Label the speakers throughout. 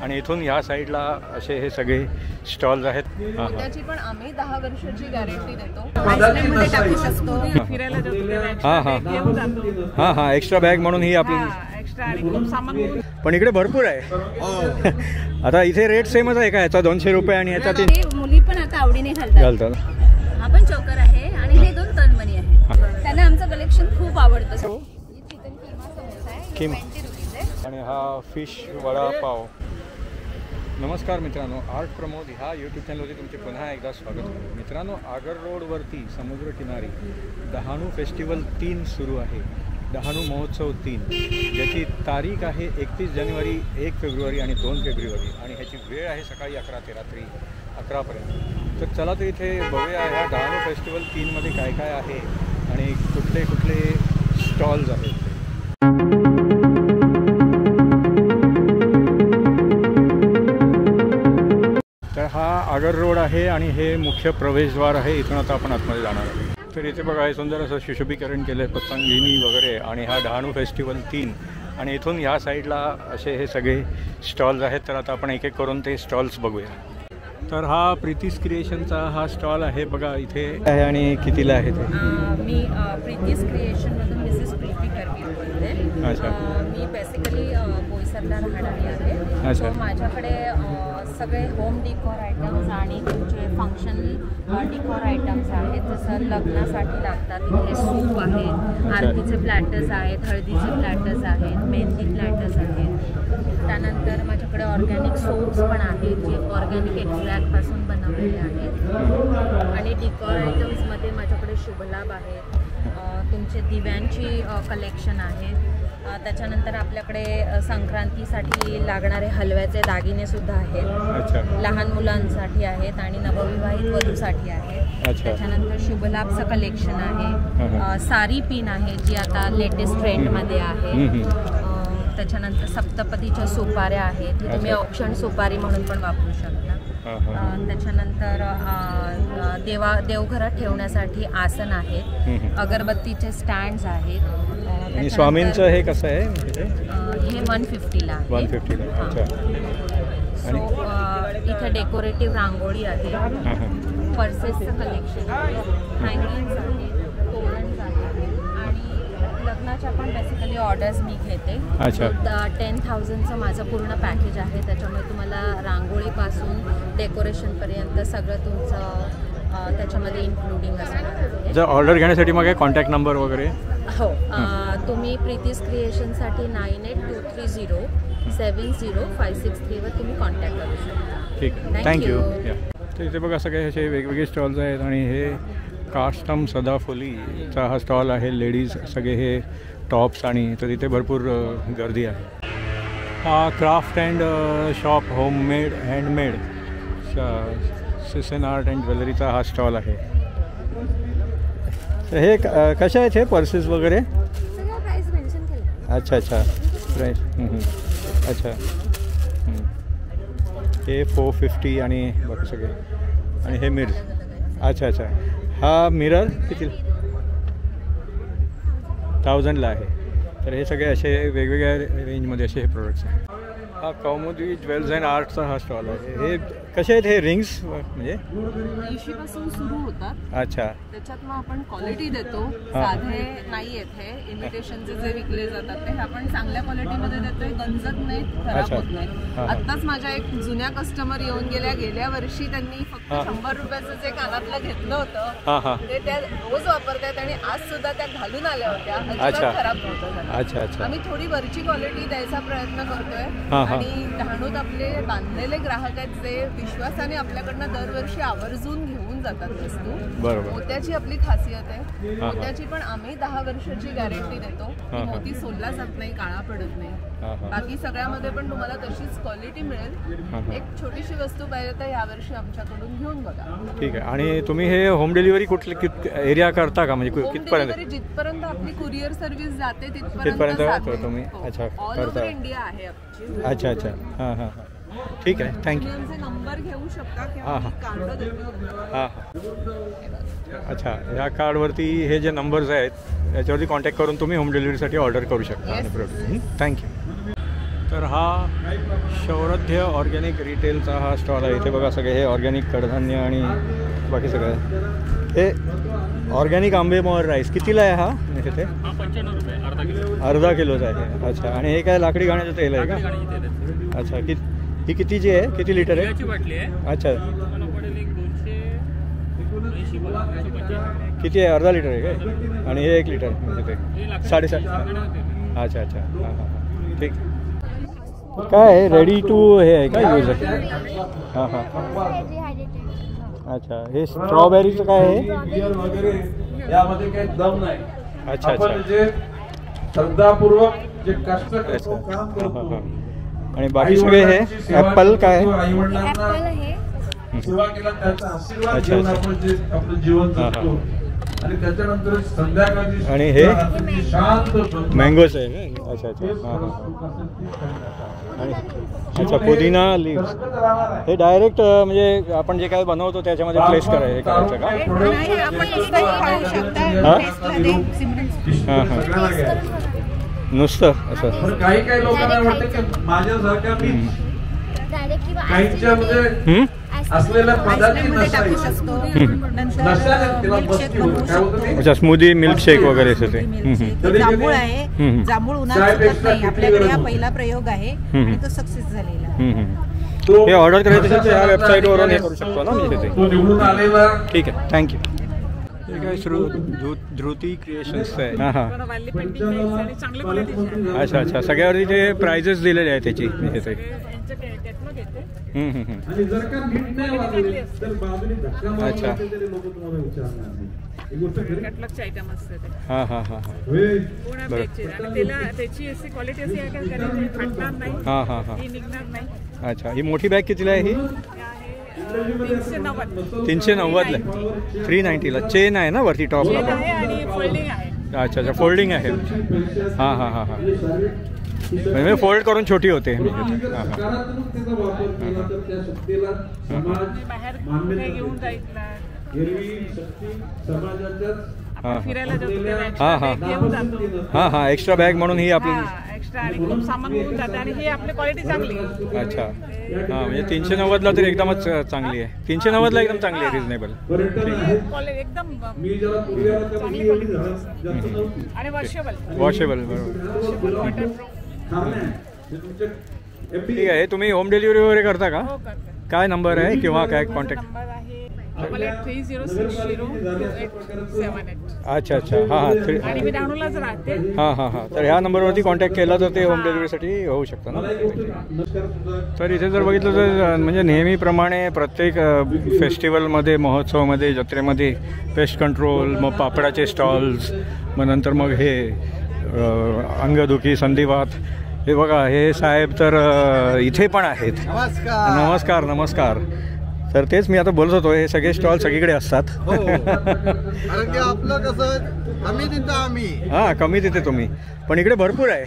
Speaker 1: आणि इथून या साईडला असे हे सगळे स्टॉल्स आहेत.
Speaker 2: त्याची पण आम्ही 10 वर्षाची गॅरंटी देतो. आईस्क्रीममध्ये टाकू शकतो. फिरायला जातो
Speaker 1: हां हां एक्स्ट्रा बॅग म्हणून ही आपली
Speaker 2: एक्स्ट्रा आणि खूप सामान.
Speaker 1: पण इकडे भरपूर आहे. आता इथे रेट सेमच आहे का याचा 200 रुपये आणि याचा 300?
Speaker 2: मुली पण आता आवडीने घालतात. हा पण चोकर आहे आणि हे 2 तनमणी आहे. त्यांना आमचं कलेक्शन खूप आवडतं. चिकन किमा समोसा आहे 20 रुपीज आहे
Speaker 1: आणि हा फिश वडापाव. नमस्कार मित्रांनो, आर्ट प्रमोद ह्या यूट्यूब चॅनलवरती तुमचे पुन्हा एकदा स्वागत आहे. मित्रांनो, आगर रोडवरती समुद्रकिनारी डहाणू फेस्टिवल 3 सुरू आहे. डहाणू महोत्सव 3 ज्याची तारीख आहे 31 जानेवारी, 1 फेब्रुवारी आणि 2 फेब्रुवारी आणि ह्याची वेळ आहे सकाळी 11 ते रात्री 11पर्यंत. तर चला तर इथे बघूया ह्या डहाणू फेस्टिवल 3मध्ये काय काय आहे आणि कुठले कुठले स्टॉल्स आहेत. तर हा आगर रोड आहे आणि हे मुख्य प्रवेशद्वार आहे. इथून आता आपण आतमध्ये जाणार आहे. तर इथे बघा हे सुंदर असं सुशोभीकरण केलं आहे, पतंगिनी वगैरे, आणि हा डहाणू फेस्टिवल 3 आणि इथून ह्या साईडला असे हे सगळे स्टॉल्स आहेत. तर आता आपण एक एक करून ते स्टॉल्स बघूया. तर हा प्रीतीस क्रिएशनचा हा स्टॉल आहे बघा इथे आहे. आणि कितीला आहे ते?
Speaker 2: मी प्रीतीस क्रिएशनमधून मिसेस प्रीती करवी बोलते.
Speaker 1: अच्छा.
Speaker 2: मी बेसिकली बोईसरला राहणारी आहे.
Speaker 1: अच्छा.
Speaker 2: माझ्याकडे सगळे होम डिकॉर आयटम्स आणि तुमचे फंक्शन डिकॉर आयटम्स आहेत. जसं लग्नासाठी लागतात. इथे सूप आहेत, आरतीचे प्लॅटर्स आहेत, हळदीचे प्लॅटर्स आहेत, मेहंदी प्लॅटर्स आहेत. त्यानंतर माझ्याकडे ऑर्गॅनिक सोप्स पण आहेत जे ऑर्गॅनिक एक्झॅक्टपासून बनवलेले आहेत. आणि डिकॉर आयटम्समध्ये माझ्याकडे शुभलाभ आहेत, तुमचे दिव्यांची कलेक्शन आहे. त्याच्यानंतर आपल्याकडे संक्रांतीसाठी लागणारे हलव्याचे दागिनेसुद्धा आहेत. लहान मुलांसाठी आहेत आणि नवविवाहित वधूसाठी आहेत. त्याच्यानंतर शुभलाभचं कलेक्शन आहे. सारी पिन आहे जी आता लेटेस्ट ट्रेंडमध्ये आहे. त्याच्यानंतर सप्तपदीच्या सुपाऱ्या आहेत, हे तुम्ही ऑप्शन सुपारी म्हणून पण वापरू शकता. त्याच्यानंतर देवघरात ठेवण्यासाठी आसन आहेत, अगरबत्तीचे स्टँड्स आहेत.
Speaker 1: आणि स्वामींचं हे कसं आहे?
Speaker 2: हे 150ला आहे.
Speaker 1: 150ला.
Speaker 2: इथे डेकोरेटिव्ह रांगोळी आहे, पर्सेसचं कलेक्शन आहे, हँगिंग्स आहेत, तोरणस आहेत. आणि लग्नाच्या पण बेसिकली ऑर्डर्स मी घेते. 10,000चं माझं पूर्ण पॅकेज आहे. त्याच्यामुळे तुम्हाला रांगोळीपासून डेकोरेशनपर्यंत सगळं तुमचं त्याच्यामध्ये इन्क्लुडिंग असणार आहे.
Speaker 1: जर ऑर्डर घेण्यासाठी मग काय कॉन्टॅक्ट नंबर वगैरे?
Speaker 2: हो, तुम्ही प्रीतीस क्रिएशनसाठी 9823070563 वर तुम्ही कॉन्टॅक्ट करू शकता.
Speaker 1: ठीक आहे, थँक्यू. तर इथे बघा सगळे असे वेगवेगळे स्टॉल्स आहेत आणि हे कास्टम सदाफुलीचा हा स्टॉल आहे. लेडीज सगळे हे टॉप्स आणि तर इथे भरपूर गर्दी आहे. हा craft and shop homemade handmade सिसन आर्ट अँड ज्वेलरीचा हा स्टॉल आहे. हे कशा आहेत हे पर्सेस वगैरे? अच्छा अच्छा, प्राईस. अच्छा. हे 450 आणि बघा सगळे. आणि हे मिरर. अच्छा अच्छा. हा मिरर किती? 1000ला आहे. तर हे सगळे असे वेगवेगळ्या रेंजमध्ये असे हे प्रोडक्ट्स आहेत. हा कौमुदी ज्वेल्स अँड आर्टचा हा स्टॉल आहे. हे कसे आहेत हे रिंग्स? म्हणजे
Speaker 2: 80पासून सुरू होतात.
Speaker 1: अच्छा.
Speaker 2: त्याच्यात मग आपण क्वालिटी देतो. साधे नाही आहेत हे. इमिटेशनचे जे विकले जातात ते आपण चांगल्या क्वालिटीमध्ये देतोय. गंजत नाही, खराब होत नाही. आत्ताच माझ्या एक जुन्या कस्टमर येऊन गेल्या वर्षी त्यांनी फक्त 100 रुपयाचं जे कानातलं घेतलं होतं ते त्या रोज वापरतात आणि आज सुद्धा त्या घालून आल्या होत्या. अजिबात खराब नव्हतं.
Speaker 1: अच्छा अच्छा.
Speaker 2: आम्ही थोडी वरची क्वालिटी द्यायचा प्रयत्न करतोय. आणि डहाणूत आपले बांधलेले ग्राहक आहेत जे विश्वासाने आपल्याकडनं दरवर्षी आवर्जून घेऊन जातात वस्तू.
Speaker 1: बरोबर.
Speaker 2: मोत्याची आपली खासियत आहे. मोत्याची पण आम्ही 10 वर्षाची गॅरंटी देतो. मोती सोलला जात नाही, काळा पडत नाही. बाकी सगळ्यामध्ये पण तुम्हाला तशीच क्वालिटी मिळेल. एक छोटीशी वस्तू पाहिजे तर यावर्षी आमच्याकडून घेऊन बघा. ठीक आहे.
Speaker 1: आणि तुम्ही हे होम डिलिव्हरी कुठले एरिया करता का? म्हणजे कितपर्यंत?
Speaker 2: जिथपर्यंत आपली कुरिअर सर्व्हिस जाते तिथपर्यंत
Speaker 1: तुम्ही. अच्छा,
Speaker 2: ऑल ओव्हर इंडिया आहे आमची.
Speaker 1: अच्छा अच्छा. हां हां हां. ठीक आहे, थँक्यू.
Speaker 2: आमचे नंबर घेऊ शकता किंवा कार्ड देतो.
Speaker 1: हां हां. अच्छा, ह्या कार्डवरती हे जे नंबर्स आहेत याच्यावरती कॉन्टॅक्ट करून तुम्ही होम डिलिव्हरीसाठी ऑर्डर करू शकता आणि प्रोडक्ट. थँक्यू. तर हा शौरध्य ऑर्गॅनिक रिटेलचा हा स्टॉल आहे. इथे बघा सगळे हे ऑर्गॅनिक कडधान्य आणि बाकी सगळं. हे ऑर्गॅनिक आंबे मोहर राईस कितीला आहे हा इथे?
Speaker 3: 95 रुपये अर्धा किलो.
Speaker 1: अर्धा किलोचा आहे. अच्छा. आणि हे काय लाकडी घाण्याचं तेल आहे का? अच्छा. ही कितीची आहे? किती लिटर आहे?
Speaker 3: बाटली आहे.
Speaker 1: अच्छा.
Speaker 3: तुम्हाला पडेल एक 280.
Speaker 1: किती आहे? अर्धा लिटर आहे काय? आणि हे 1 लिटर म्हणजे ते 7.5. अच्छा अच्छा. हां हां ठीक. काय आहे? रेडी टू हे आहे का यूज आहे? हां हां. अच्छा. हे स्ट्रॉबेरीचं काय आहे?
Speaker 4: यामध्ये काही दम नाही.
Speaker 1: अच्छा अच्छा.
Speaker 4: जे श्रद्धापूर्वक जे कष्ट करतो, काम करतो.
Speaker 1: आणि बाकी सगळे हे ॲपल काय आहे?
Speaker 4: सेवा केला त्याचा आशीर्वाद घेऊन आपण जे आपलं जीवन जगतो. आणि त्याच्यानंतर संध्याकाळची
Speaker 1: आणि हे
Speaker 4: शांत
Speaker 1: मँगोज आहे. अच्छा अच्छा. हां हां. आणि अच्छा पुदिना लिव्स हे डायरेक्ट म्हणजे आपण जे काय बनवतो त्याच्यामध्ये प्लेस करायचं का? हां हां. नुसतं असं.
Speaker 4: काही लोकांना वाटतं की माझ्यासारख्या मी काहींच्या म्हणजे असलेल्या पदार्थ
Speaker 1: अच्छा. स्मूदी मिल्कशेक वगैरे असं ते.
Speaker 5: जांभूळ आहे. जांभूळ उन्हात सुकत नाही. आपल्याकडे हा पहिला प्रयोग आहे आणि तो सक्सेस झालेला आहे.
Speaker 1: हे ऑर्डर करायचं असेल तर या वेबसाईटवरून हे करू शकतो ना मी ते.
Speaker 4: तो निवडून आलेला.
Speaker 1: ठीक आहे. थँक्यू. हे काय धृती क्रिएशन्स आहे. हां हां. अच्छा अच्छा. सगळ्यावरती ते प्राइजेस दिलेले आहेत त्याची ते.
Speaker 4: आणि जर का नीट नाही वागले तर बाजूने धक्का
Speaker 1: अच्छा.
Speaker 4: मारले तरी लोक तुम्हाला विचारणार नाही. ही गोष्ट खरी.
Speaker 3: कॅटलॉगचे आयटम असतात.
Speaker 1: हां हां हां.
Speaker 3: पूर्ण बॅगचे आणि त्याला त्याची अशी क्वालिटी अशी आहे का त्याला फाटणार नाही.
Speaker 1: हां हां हां.
Speaker 3: ती निघणार नाही.
Speaker 1: अच्छा. ही मोठी बॅग कितीला आहे ही? 390 ला. 390 ला. चेन आहे ना वरती टॉपला पण?
Speaker 3: आणि फोल्डिंग आहे.
Speaker 1: अच्छा अच्छा. फोल्डिंग आहे. हां हां हां हां. म्हणजे फोल्ड करून छोटी होते. हां हां.
Speaker 4: सकारात्मकतेचा वापर केला तर त्या शक्तीला
Speaker 3: बाहेर कुठे घेऊन जायला
Speaker 4: एरवी शक्ती समाजाच्याच
Speaker 1: हां
Speaker 3: फिरायला जातो
Speaker 1: हां हां
Speaker 3: घेऊन जातो.
Speaker 1: हां हां. एक्स्ट्रा बॅग म्हणून ही आपली.
Speaker 3: एक्स्ट्रा आणि खूप सामान घेऊन जाते आणि ही आपली क्वालिटी चांगली आहे.
Speaker 1: अच्छा. हां म्हणजे 390 ला तर एकदमच चांगली आहे. 390 ला एकदम चांगली आहे. रिजनेबल.
Speaker 4: पर्यटन आहे.
Speaker 3: क्वालिटी एकदम
Speaker 4: मी ज्याला पूर्वी आला त्या मुली एवढी जास्त नव्हती.
Speaker 3: आणि वॉशेबल.
Speaker 1: वॉशेबल. बरोबर.
Speaker 4: ठीक
Speaker 1: ठीक आहे. तुम्ही होम डिलिव्हरी वगैरे करता का?
Speaker 3: हो करते.
Speaker 1: काय नंबर आहे किंवा काय कॉन्टॅक्ट?
Speaker 3: नंबर आहे 30602878.
Speaker 1: अच्छा अच्छा. हां हां.
Speaker 3: आणि मी डहाणूलाच राहते.
Speaker 1: हां हां हां. तर ह्या नंबरवरती कॉन्टॅक्ट केला तर ते होम डिलिव्हरीसाठी होऊ शकतं ना. तर इथे जर बघितलं तर म्हणजे नेहमीप्रमाणे प्रत्येक फेस्टिवलमध्ये, महोत्सवामध्ये, जत्रेमध्ये पेस्ट कंट्रोल, मग पापडाचे स्टॉल्स, मग नंतर मग हे अंगदुखी, संधिवात. हे बघा हे साहेब तर इथे पण आहेत. नमस्कार नमस्कार. तर तेच मी आता बोलत होतो. हे सगळे स्टॉल सगळीकडे असतात.
Speaker 6: कारण की आपलं कसं आम्ही तिथं आम्ही.
Speaker 1: हां कमी तिथे तुम्ही पण इकडे भरपूर आहे.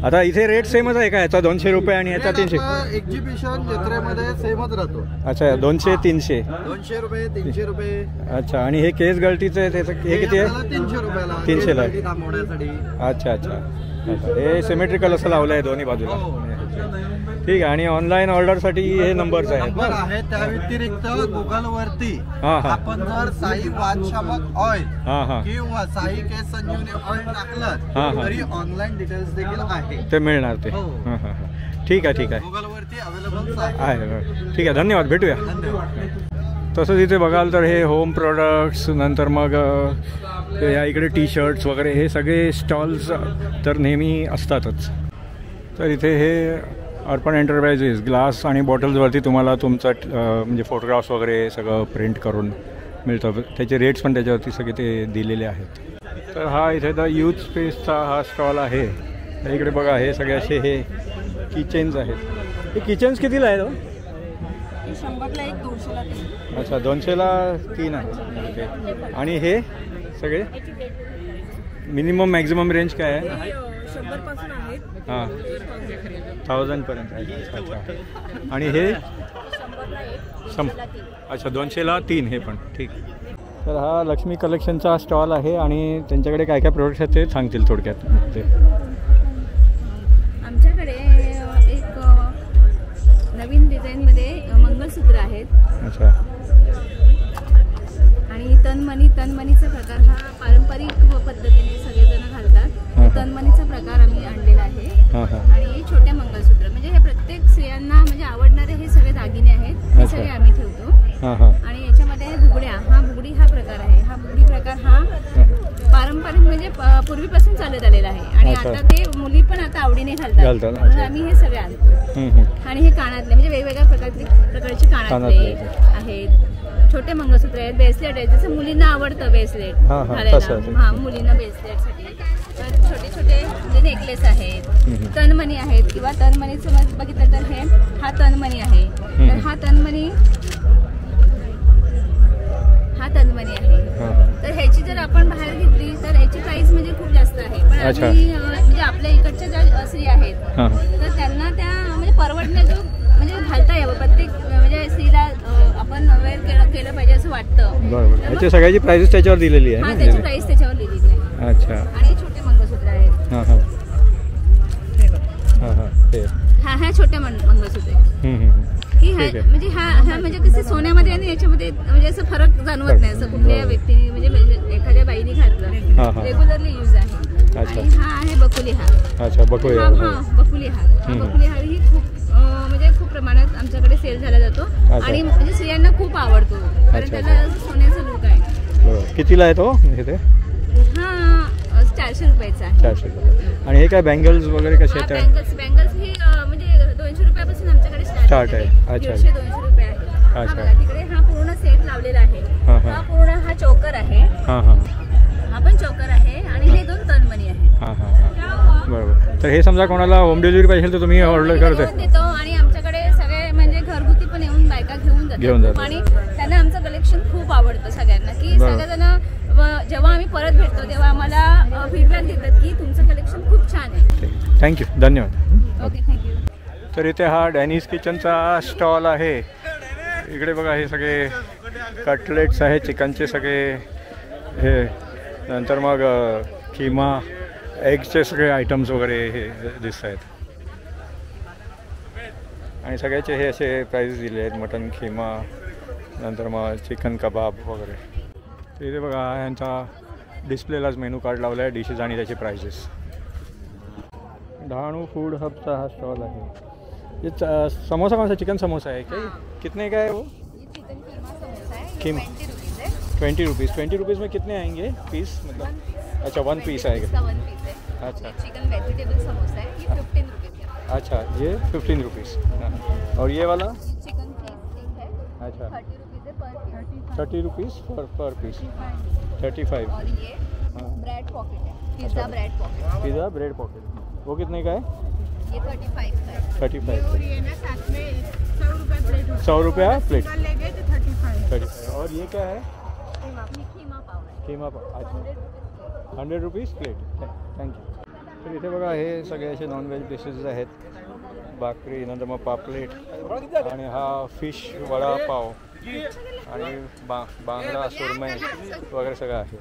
Speaker 1: आता इथे रेट सेमच आहे का? याचा 200 रुपये आणि याचा 300?
Speaker 6: एक्झिबिशन जत्रेमध्ये सेमच राहतो.
Speaker 1: अच्छा. 200 300.
Speaker 6: 200 रुपये 300 रुपये.
Speaker 1: अच्छा. आणि हे केस गळतीचं आहे त्याचं हे किती आहे?
Speaker 6: 300 रुपयाला.
Speaker 1: 300 ला.
Speaker 6: थांबवण्यासाठी.
Speaker 1: अच्छा अच्छा. हे सिमेट्रिकल असं लावलं आहे दोन्ही बाजूला. ठीक आहे. आणि ऑनलाईन ऑर्डरसाठी हे नंबर्स आहेत
Speaker 6: नंबर
Speaker 1: ना?
Speaker 6: आहे. त्या व्यतिरिक्त गुगलवरती
Speaker 1: हां हां.
Speaker 6: आपण जर साई वातशामक ऑइल
Speaker 1: हां हां.
Speaker 6: किंवा साई केस संजीवनी ऑइल
Speaker 1: हां,
Speaker 6: टाकलं
Speaker 1: हां.
Speaker 6: तरी ऑनलाइन डिटेल्स देखील आहे.
Speaker 1: ते मिळणार ते.
Speaker 6: हो.
Speaker 1: हां हां हां. ठीक आहे ठीक आहे.
Speaker 6: गुगलवरती अवेलेबल आहे.
Speaker 1: आहे. ठीक आहे. धन्यवाद. भेटूया.
Speaker 6: धन्यवाद.
Speaker 1: तसंच इथे बघाल तर हे होम प्रोडक्ट्स, नंतर मग ह्या इकडे टी शर्ट्स वगैरे हे सगळे स्टॉल्स तर नेहमी असतातच. तर इथे हे अर्पण एंटरप्राइजेस ग्लास आणि बॉटल्सवरती तुम्हाला तुमचं म्हणजे फोटोग्राफ्स वगैरे सगळं प्रिंट करून मिळतं. त्याचे रेट्स पण त्याच्यावरती सगळे ते दिलेले आहेत. तर हा इथे द यूथ स्पेसचा हा स्टॉल आहे. इकडे बघा हे सगळे असे हे किचन्स आहेत. हे किचन्स कितीला आहेत?
Speaker 2: 100ला एक, 200ला 3.
Speaker 1: अच्छा. 200ला 3 आहे. ओके. आणि हे सगळे मिनिमम मॅक्झिमम रेंज काय आहे?
Speaker 3: 100 पासून आहेत.
Speaker 1: हां 1000पर्यंत आहे. अच्छा अच्छा. आणि हे
Speaker 2: 100ला एक,
Speaker 1: अच्छा 200ला 3 हे पण. ठीक. तर हा लक्ष्मी कलेक्शनचा स्टॉल आहे आणि त्यांच्याकडे काय काय प्रोडक्ट्स आहेत ते सांगतील थोडक्यात ते.
Speaker 3: आमच्याकडे
Speaker 7: आहेत.
Speaker 1: अच्छा.
Speaker 7: आणि तनमणीचा प्रकार हा पारंपरिक पद्धतीने सगळेजण घालतात. तनमणीचा प्रकार आम्ही आणलेला आहे. आणि छोटे मंगळसूत्र म्हणजे हे प्रत्येक स्त्रियांना म्हणजे आवडणारे हे सगळे दागिने आहेत, हे सगळे आम्ही ठेवतो. आणि याच्यामध्ये बुगड्या, बुगडी हा प्रकार आहे. हा बुगडी प्रकार हा पारंपरिक म्हणजे पूर्वीपासून चालत आलेला आहे. आणि आता ते मुली पण आता आवडीने घालतात, म्हणून आम्ही हे सगळे आणतो. आणि हे कानातले म्हणजे वेगवेगळ्या प्रकारचे कानातले आहेत, छोटे मंगळसूत्र आहेत, ब्रेसलेट आहेत. जसं मुलींना आवडतं ब्रेसलेट घालायला, मुलींना ब्रेसलेटसाठी छोटे छोटे म्हणजे नेकलेस आहेत, तनमणी आहेत. किंवा तनमणीचं बघितलं तर हा तनमणी आहे. तर हा तनमणी आहे. तर ह्याची जर आपण बाहेर घेतली तर ह्याची प्राइस म्हणजे खूप जास्त आहे. पण आम्ही म्हणजे आपल्या इकडच्या ज्या स्त्री आहेत तर त्यांना त्या म्हणजे परवडण्याजोग म्हणजे घालता यावं. प्रत्येक म्हणजे स्त्रीला आपण वेअर केलं पाहिजे असं वाटतं.
Speaker 1: बरोबर. ह्याची सगळ्याची प्राइस त्याच्यावर दिलेली आहे.
Speaker 7: त्याची प्राइस त्याच्यावर लिहिलेली आहे.
Speaker 1: अच्छा.
Speaker 7: आणि छोटे मंगळसूत्र आहेत. ह्या छोट्या मंगळसूत्र की म्हणजे ह्या म्हणजे कसे सोन्यामध्ये आणि याच्यामध्ये म्हणजे असं फरक जाणवत नाही. असं कुठल्या व्यक्तीने म्हणजे एखाद्या बाईने घातलं, रेग्युलरली यूज आहे. आणि हा आहे बकुली हार.
Speaker 1: अच्छा. बकुली हार.
Speaker 7: बकुली हार. बकुली हार ही खूप म्हणजे खूप प्रमाणात आमच्याकडे सेल झाला जातो. आणि म्हणजे स्त्रियांना खूप आवडतो कारण त्याला सोन्याचं लुक आहे.
Speaker 1: कितीला आहे तो?
Speaker 7: हा 400 रुपयाचा आहे.
Speaker 1: 400 रुपये. आणि हे काय बँगल्स वगैरे कसे आहेत?
Speaker 7: बँगल्स ही म्हणजे 200 रुपयापासून आमच्याकडे स्टार्ट आहे. अच्छा. 150-200 रुपये आहे. अच्छा. तिकडे हा पूर्ण सेट लावलेला आहे. हा पूर्ण हा चोकर आहे. हा पण चोकर आहे. आणि हे 2 तनमणी आहे.
Speaker 1: बरोबर. तर हे समजा कोणाला होम डिलिव्हरी पाहिजे तर तुम्ही ऑर्डर करता
Speaker 7: देतो. आणि आमच्याकडे सगळे म्हणजे घरगुती पण येऊन बायका घेऊन जातात. आणि त्यांना आमचं कलेक्शन खूप आवडतं सगळ्यांना. की सगळेजण जेव्हा आम्ही परत भेटतो तेव्हा आम्हाला फीडबॅक देतात की तुमचं कलेक्शन खूप छान आहे.
Speaker 1: थँक्यू. धन्यवाद.
Speaker 7: Okay, thank you.
Speaker 1: तर इथे हा डॅनीज किचनचा स्टॉल आहे. इकडे बघा हे सगळे कटलेट्स आहेत चिकनचे सगळे. हे नंतर मग किमा एगचे सगळे आयटम्स वगैरे हे दिसत आहेत. आणि सगळ्याचे हे असे प्राइस दिले आहेत. मटन खिमा, नंतर मग चिकन कबाब वगैरे. इथे बघा यांचा डिस्प्लेलाच मेनू कार्ड लावला आहे, डिशेस आणि त्याचे प्राइजेस. डहाणू फूड हबचा हा स्टॉल आहे. ये समोसा कौन सा? चिकन समोसा है क्या? कितने का है वो?
Speaker 7: चिकन कीमा समोसा है,
Speaker 1: कीमा
Speaker 7: 20 रुपीज़ है.
Speaker 1: 20 रुपीज़. 20 रुपीज़ में कितने आएंगे पीस? मतलब अच्छा 1 पीस आएगा.
Speaker 7: 1 पीस है.
Speaker 1: अच्छा.
Speaker 7: चिकन वेजिटेबल समोसा है, ये 15 रुपीज़ का.
Speaker 1: अच्छा, ये 15 रुपीज़. और ये वाला
Speaker 7: चिकन स्टिक है.
Speaker 1: अच्छा
Speaker 7: 30 रुपीज़ है पर पीस.
Speaker 1: 30 रुपीज़ पर पीस. 35.
Speaker 7: और ये ब्रेड पॉकेट है, pizza bread pocket.
Speaker 1: Pizza bread pocket वो कितने का है?
Speaker 7: ये 35 का है.
Speaker 1: 35.
Speaker 3: और ये ना साथ में 100 रुपये प्लेट.
Speaker 1: 100 रुपया प्लेट.
Speaker 3: लेंगे तो 35.
Speaker 1: और ये क्या है?
Speaker 7: कीमा पाव है.
Speaker 1: कीमा पाव. अच्छा 100 रुपीज़ प्लेट. थँक्यू. तर इथे बघा हे सगळे असे नॉनव्हेज डिशेस आहेत. भाकरी, नंतर मग पापलेट, आणि हा फिश वडापाव आणि बांगडा सुरमई वगैरे सगळं आहे.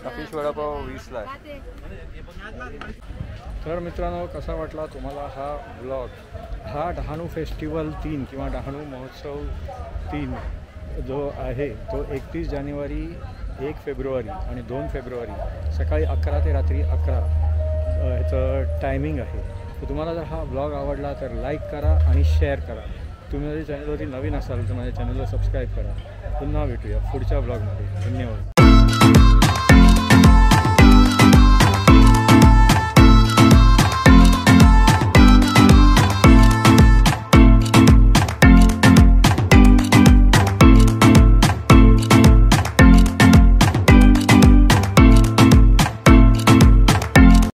Speaker 1: हा फिश वडापाव 20ला आहे. तर मित्रांनो, कसा वाटला तुम्हाला हा ब्लॉग? हा डहाणू फेस्टिवल 3 किंवा डहाणू महोत्सव 3 जो आहे तो 31 जानेवारी, 1 फेब्रुवारी आणि 2 फेब्रुवारी सकाळी 11 ते रात्री 11 ह्याचं टायमिंग आहे. तर तुम्हाला जर हा ब्लॉग आवडला तर लाईक करा आणि शेअर करा. तुम्ही माझ्या चॅनलवरती नवीन असाल तर माझ्या चॅनलला सबस्क्राईब करा. पुन्हा भेटूया पुढच्या ब्लॉगमध्ये. धन्यवाद.